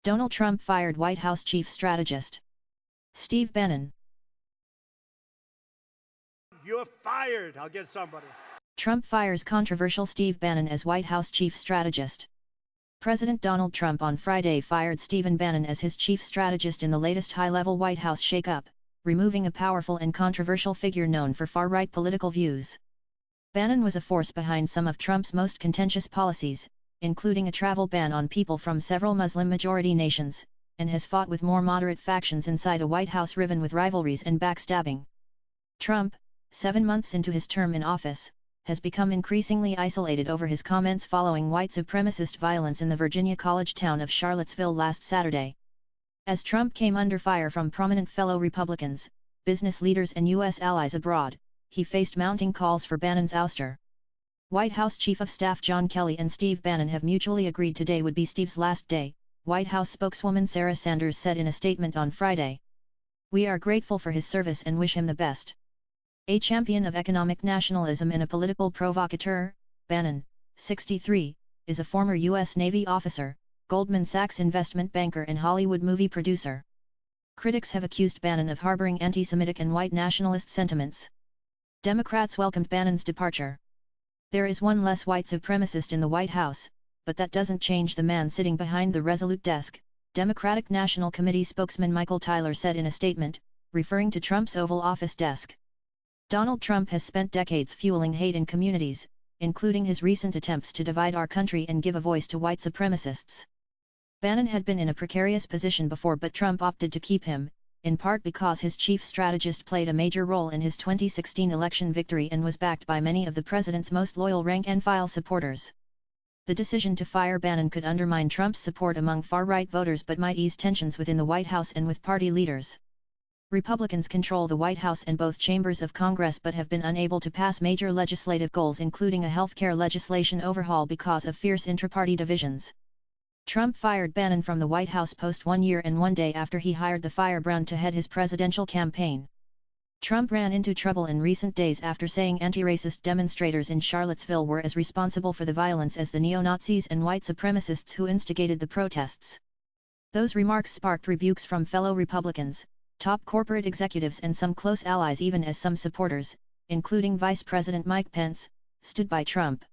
Donald Trump fired White House chief strategist. Steve Bannon. You're fired. I'll get somebody. Trump fires controversial Steve Bannon as White House chief strategist. President Donald Trump on Friday fired Stephen Bannon as his chief strategist in the latest high-level White House shakeup, removing a powerful and controversial figure known for far-right political views. Bannon was a force behind some of Trump's most contentious policies, including a travel ban on people from several Muslim-majority nations, and has fought with more moderate factions inside a White House riven with rivalries and backstabbing. Trump, 7 months into his term in office, has become increasingly isolated over his comments following white supremacist violence in the Virginia college town of Charlottesville last Saturday. As Trump came under fire from prominent fellow Republicans, business leaders and U.S. allies abroad, he faced mounting calls for Bannon's ouster. White House Chief of Staff John Kelly and Steve Bannon have mutually agreed today would be Steve's last day, White House spokeswoman Sarah Sanders said in a statement on Friday. "We are grateful for his service and wish him the best." A champion of economic nationalism and a political provocateur, Bannon, 63, is a former U.S. Navy officer, Goldman Sachs investment banker and Hollywood movie producer. Critics have accused Bannon of harboring anti-Semitic and white nationalist sentiments. Democrats welcomed Bannon's departure. "There is one less white supremacist in the White House, but that doesn't change the man sitting behind the resolute desk," Democratic National Committee spokesman Michael Tyler said in a statement, referring to Trump's Oval Office desk. Donald Trump has spent decades fueling hate in communities, including his recent attempts to divide our country and give a voice to white supremacists. Bannon had been in a precarious position before, but Trump opted to keep him, in part because his chief strategist played a major role in his 2016 election victory and was backed by many of the president's most loyal rank-and-file supporters. The decision to fire Bannon could undermine Trump's support among far-right voters but might ease tensions within the White House and with party leaders. Republicans control the White House and both chambers of Congress but have been unable to pass major legislative goals, including a healthcare legislation overhaul because of fierce intra-party divisions. Trump fired Bannon from the White House post 1 year and 1 day after he hired the firebrand to head his presidential campaign. Trump ran into trouble in recent days after saying anti-racist demonstrators in Charlottesville were as responsible for the violence as the neo-Nazis and white supremacists who instigated the protests. Those remarks sparked rebukes from fellow Republicans, top corporate executives and some close allies, even as some supporters, including Vice President Mike Pence, stood by Trump.